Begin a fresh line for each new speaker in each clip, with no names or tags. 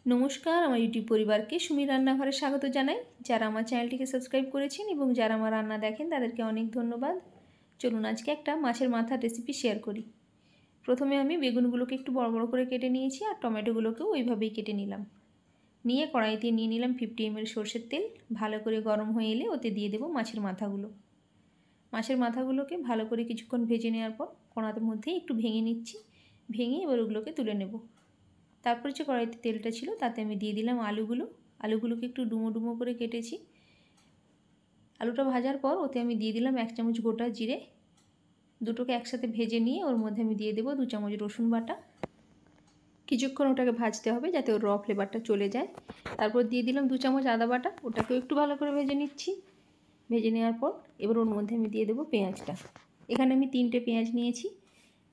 নমস্কার, আমার ইউটিউব পরিবারকে সুমির রান্নাঘরে স্বাগত জানাই। যারা আমার চ্যানেলটিকে সাবস্ক্রাইব করেছেন এবং যারা আমার রান্না দেখেন তাদেরকে অনেক ধন্যবাদ। চলুন আজকে একটা মাছের মাথার রেসিপি শেয়ার করি। প্রথমে আমি বেগুনগুলোকে একটু বড় বড় করে কেটে নিয়েছি আর টমেটোগুলোকেও ওইভাবেই কেটে নিলাম। নিয়ে কড়াইতে নিয়ে নিলাম 50 ml সরষের তেল। ভালো করে গরম হয়ে এলে ওতে দিয়ে দেবো মাছের মাথাগুলো। মাছের মাথাগুলোকে ভালো করে কিছুক্ষণ ভেজে নেওয়ার পর কড়ার মধ্যে একটু ভেঙে নিচ্ছি। ভেঙে এবার ওগুলোকে তুলে নেব। তারপর যে কড়াইতে তেলটা ছিল তাতে আমি দিয়ে দিলাম আলুগুলোকে একটু ডুমো ডুমো করে কেটেছি। আলুটা ভাজার পর ওতে আমি দিয়ে দিলাম 1 চামচ গোটা জিরে। দুটোকে একসাথে ভেজে নিয়ে ওর মধ্যে আমি দিয়ে দেবো 2 চামচ রসুন বাটা। কিছুক্ষণ ওটাকে ভাজতে হবে যাতে ওর র ফ্লেভারটা চলে যায়। তারপর দিয়ে দিলাম 2 চামচ আদা বাটা, ওটাকেও একটু ভালো করে ভেজে নিচ্ছি। ভেজে নেওয়ার পর এবার ওর মধ্যে আমি দিয়ে দেবো পেঁয়াজটা। এখানে আমি 3টে পেঁয়াজ নিয়েছি।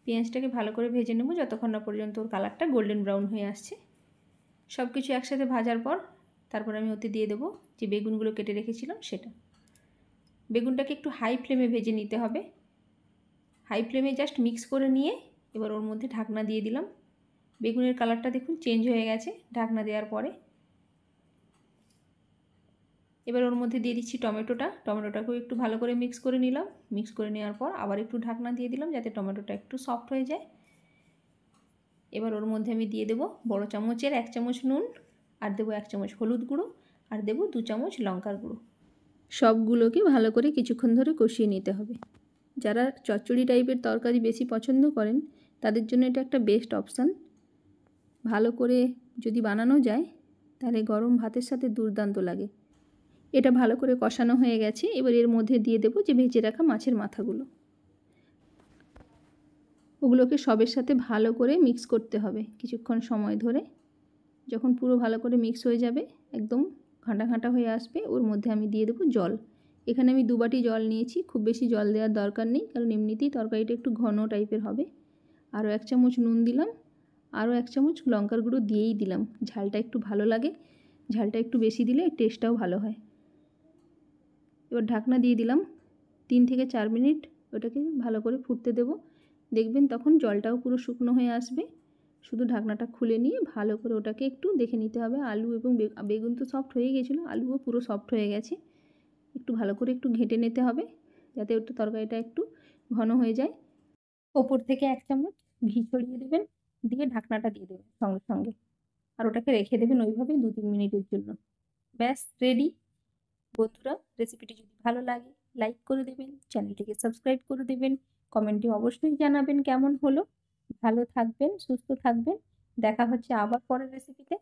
পেঁয়াজটাকে ভালো করে ভেজে নেব যতক্ষণ না পর্যন্ত ওর কালারটা গোল্ডেন ব্রাউন হয়ে আসছে। সব কিছু একসাথে ভাজার পর তারপর আমি ওতে দিয়ে দেবো যে বেগুনগুলো কেটে রেখেছিলাম সেটা। বেগুনটাকে একটু হাই ফ্লেমে ভেজে নিতে হবে। হাই ফ্লেমে জাস্ট মিক্স করে নিয়ে এবার ওর মধ্যে ঢাকনা দিয়ে দিলাম। বেগুনের কালারটা দেখুন চেঞ্জ হয়ে গেছে ঢাকনা দেওয়ার পরে। এবার ওর মধ্যে দিয়ে দিচ্ছি টমেটোটাকেও একটু ভালো করে মিক্স করে নিলাম। মিক্স করে নেওয়ার পর আবার একটু ঢাকনা দিয়ে দিলাম যাতে টমেটোটা একটু সফট হয়ে যায়। এবার ওর মধ্যে আমি দিয়ে দেবো বড় চামচের 1 চামচ নুন, আর দেবো 1 চামচ হলুদ গুঁড়ো, আর দেবো 2 চামচ লঙ্কার গুঁড়ো। সবগুলোকে ভালো করে কিছুক্ষণ ধরে কষিয়ে নিতে হবে। যারা চচ্চড়ি টাইপের তরকারি বেশি পছন্দ করেন তাদের জন্য এটা একটা বেস্ট অপশান। ভালো করে যদি বানানো যায় তাহলে গরম ভাতের সাথে দুর্দান্ত লাগে। এটা ভালো করে কষানো হয়ে গেছে। এবার এর মধ্যে দিয়ে দেবো যে ভেজে রাখা মাছের মাথাগুলো। ওগুলোকে সবের সাথে ভালো করে মিক্স করতে হবে কিছুক্ষণ সময় ধরে। যখন পুরো ভালো করে মিক্স হয়ে যাবে, একদম ঘাঁটা ঘাঁটা হয়ে আসবে, ওর মধ্যে আমি দিয়ে দেবো জল। এখানে আমি 2 বাটি জল নিয়েছি। খুব বেশি জল দেওয়ার দরকার নেই, কারণ এমনিতেই তরকারিটা একটু ঘন টাইপের হবে। আরও 1 চামচ নুন দিলাম, আরও 1 চামচ লঙ্কার গুঁড়ো দিয়েই দিলাম। ঝালটা একটু ভালো লাগে, ঝালটা একটু বেশি দিলে টেস্টটাও ভালো হয়। এবার ঢাকনা দিয়ে দিলাম। 3 থেকে 4 মিনিট ওটাকে ভালো করে ফুটতে দেবো। দেখবেন তখন জলটাও পুরো শুকনো হয়ে আসবে। শুধু ঢাকনাটা খুলে নিয়ে ভালো করে ওটাকে একটু দেখে নিতে হবে। আলু এবং বেগুন তো সফট হয়ে গেছিলো, আলুও পুরো সফট হয়ে গেছে। একটু ভালো করে একটু ঘেঁটে নিতে হবে যাতে একটু তরকারিটা একটু ঘন হয়ে যায়। ওপর থেকে 1 চামচ ঘি ছড়িয়ে দেবেন, দিয়ে ঢাকনাটা দিয়ে দেবেন সঙ্গে সঙ্গে, আর ওটাকে রেখে দেবেন ওইভাবেই 2-3 মিনিটের জন্য। ব্যাস রেডি। বন্ধুরা, রেসিপিটি যদি ভালো লাগে লাইক করে দেবেন, চ্যানেলটিকে সাবস্ক্রাইব করে দেবেন, কমেন্টে অবশ্যই জানাবেন কেমন হলো। ভালো থাকবেন, সুস্থ থাকবেন। দেখা হচ্ছে আবার পরের রেসিপিতে।